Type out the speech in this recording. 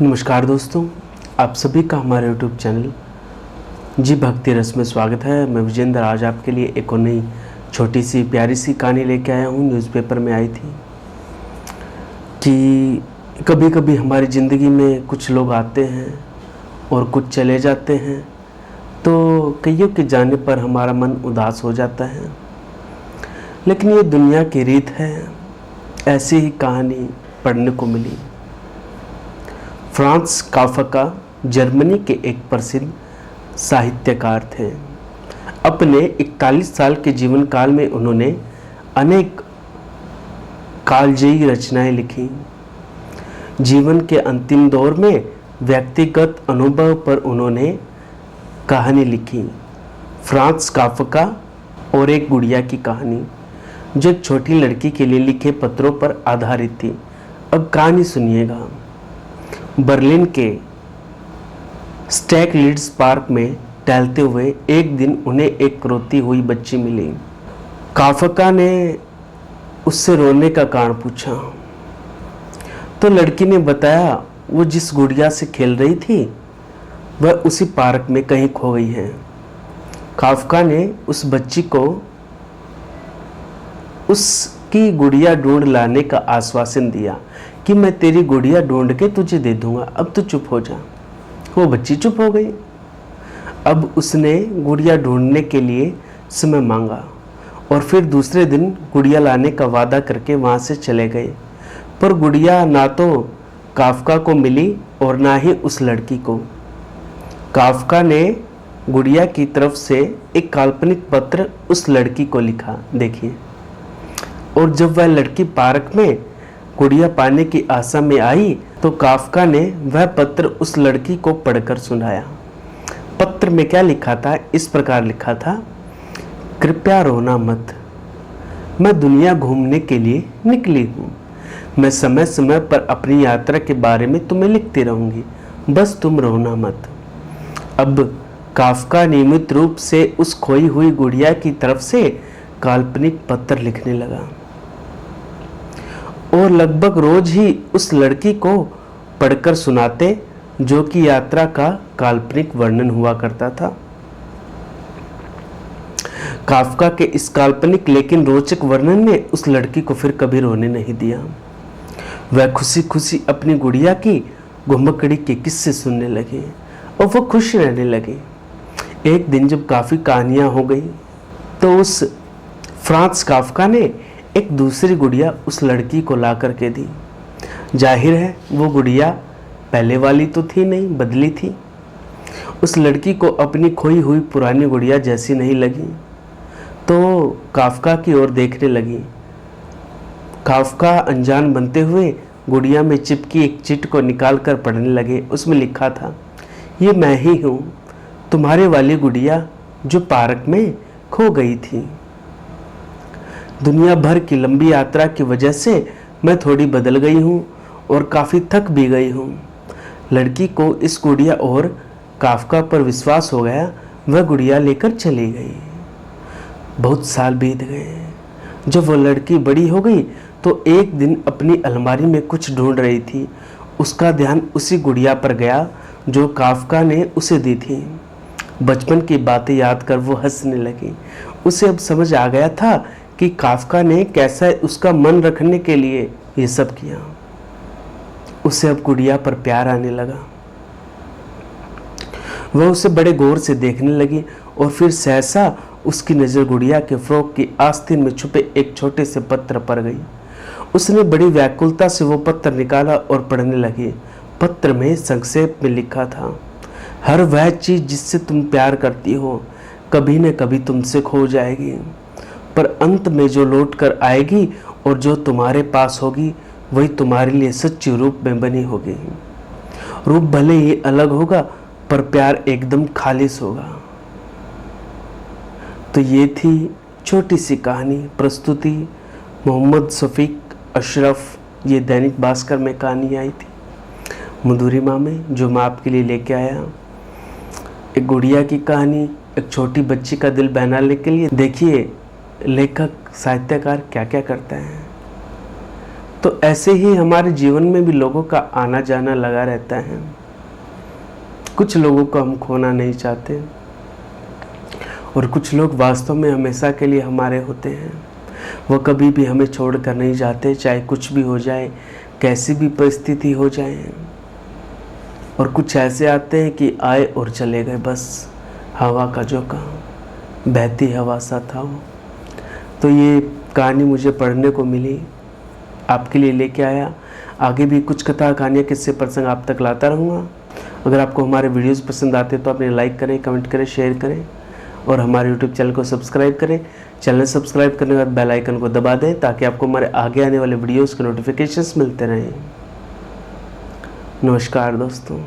नमस्कार दोस्तों, आप सभी का हमारे YouTube चैनल जी भक्ति रस में स्वागत है। मैं विजेंद्र आज आपके लिए एक और नई छोटी सी प्यारी सी कहानी लेके आया हूँ। न्यूज़पेपर में आई थी कि कभी कभी हमारी ज़िंदगी में कुछ लोग आते हैं और कुछ चले जाते हैं, तो कईयों के जाने पर हमारा मन उदास हो जाता है, लेकिन ये दुनिया की रीत है। ऐसी ही कहानी पढ़ने को मिली। फ्रांज काफका जर्मनी के एक प्रसिद्ध साहित्यकार थे। अपने 41 साल के जीवन काल में उन्होंने अनेक कालजयी रचनाएं लिखी। जीवन के अंतिम दौर में व्यक्तिगत अनुभव पर उन्होंने कहानी लिखी, फ्रांज काफका और एक गुड़िया की कहानी, जो एक छोटी लड़की के लिए लिखे पत्रों पर आधारित थी। अब कहानी सुनिएगा। बर्लिन के स्टैगलिट्ज़ पार्क में टहलते हुए एक दिन उन्हें एक रोती हुई बच्ची मिली। काफका ने उससे रोने का कारण पूछा, तो लड़की ने बताया वो जिस गुड़िया से खेल रही थी वह उसी पार्क में कहीं खो गई है। काफका ने उस बच्ची को उसकी गुड़िया ढूंढ लाने का आश्वासन दिया कि मैं तेरी गुड़िया ढूंढ के तुझे दे दूंगा, अब तो चुप हो जा। वो बच्ची चुप हो गई। अब उसने गुड़िया ढूंढने के लिए समय मांगा और फिर दूसरे दिन गुड़िया लाने का वादा करके वहाँ से चले गए। पर गुड़िया ना तो काफका को मिली और ना ही उस लड़की को। काफका ने गुड़िया की तरफ से एक काल्पनिक पत्र उस लड़की को लिखा, देखिए। और जब वह लड़की पार्क में गुड़िया पाने की आशा में आई तो काफका ने वह पत्र उस लड़की को पढ़कर सुनाया। पत्र में क्या लिखा था? इस प्रकार लिखा था, कृपया रोना मत, मैं दुनिया घूमने के लिए निकली हूँ। मैं समय समय पर अपनी यात्रा के बारे में तुम्हें लिखती रहूँगी, बस तुम रोना मत। अब काफका नियमित रूप से उस खोई हुई गुड़िया की तरफ से काल्पनिक पत्र लिखने लगा और लगभग रोज ही उस लड़की को पढ़कर सुनाते, जो कि यात्रा का काल्पनिक वर्णन हुआ करता था। काफका के इस काल्पनिक लेकिन रोचक वर्णन ने उस लड़की को फिर कभी रोने नहीं दिया। वह खुशी खुशी अपनी गुड़िया की घुमकड़ी के किस्से सुनने लगे और वह खुश रहने लगे। एक दिन जब काफ़ी कहानियाँ हो गई तो उस फ्रांज काफका ने एक दूसरी गुड़िया उस लड़की को ला करके दी। जाहिर है वो गुड़िया पहले वाली तो थी नहीं, बदली थी। उस लड़की को अपनी खोई हुई पुरानी गुड़िया जैसी नहीं लगी तो काफका की ओर देखने लगी। काफका अनजान बनते हुए गुड़िया में चिपकी एक चिट को निकाल कर पढ़ने लगे। उसमें लिखा था, ये मैं ही हूँ, तुम्हारे वाली गुड़िया जो पार्क में खो गई थी। दुनिया भर की लंबी यात्रा की वजह से मैं थोड़ी बदल गई हूँ और काफ़ी थक भी गई हूँ। लड़की को इस गुड़िया और काफका पर विश्वास हो गया। वह गुड़िया लेकर चली गई। बहुत साल बीत गए। जब वह लड़की बड़ी हो गई तो एक दिन अपनी अलमारी में कुछ ढूंढ रही थी। उसका ध्यान उसी गुड़िया पर गया जो काफका ने उसे दी थी। बचपन की बातें याद कर वो हंसने लगी। उसे अब समझ आ गया था कि काफका ने कैसा उसका मन रखने के लिए ये सब किया। उसे अब गुड़िया पर प्यार आने लगा। वह उसे बड़े गौर से देखने लगी और फिर सहसा उसकी नज़र गुड़िया के फ्रॉक की आस्तीन में छुपे एक छोटे से पत्र पर गई। उसने बड़ी व्याकुलता से वो पत्र निकाला और पढ़ने लगी। पत्र में संक्षेप में लिखा था, हर वह चीज़ जिससे तुम प्यार करती हो कभी न कभी तुमसे खो जाएगी, पर अंत में जो लौट कर आएगी और जो तुम्हारे पास होगी वही तुम्हारे लिए सच्ची रूप में बनी होगी। रूप भले ही अलग होगा पर प्यार एकदम खालिस होगा। तो ये थी छोटी सी कहानी। प्रस्तुति मोहम्मद शफीक अशरफ। ये दैनिक भास्कर में कहानी आई थी मधुरिमा में, जो मैं आपके लिए लेके आया। एक गुड़िया की कहानी, एक छोटी बच्ची का दिल बहलाने के लिए। देखिए लेखक साहित्यकार क्या क्या करता है। तो ऐसे ही हमारे जीवन में भी लोगों का आना जाना लगा रहता है। कुछ लोगों को हम खोना नहीं चाहते और कुछ लोग वास्तव में हमेशा के लिए हमारे होते हैं। वो कभी भी हमें छोड़ कर नहीं जाते, चाहे कुछ भी हो जाए, कैसी भी परिस्थिति हो जाए। और कुछ ऐसे आते हैं कि आए और चले गए, बस हवा का झोंका, बहती हवा सा था वो। तो ये कहानी मुझे पढ़ने को मिली, आपके लिए लेके आया। आगे भी कुछ कथा कहानियाँ किस्से प्रसंग आप तक लाता रहूँगा। अगर आपको हमारे वीडियोस पसंद आते तो अपने लाइक करें, कमेंट करें, शेयर करें और हमारे यूट्यूब चैनल को सब्सक्राइब करें। चैनल सब्सक्राइब करने के बाद बेल आइकन को दबा दें ताकि आपको हमारे आगे आने वाले वीडियोस के नोटिफिकेशंस मिलते रहें। नमस्कार दोस्तों।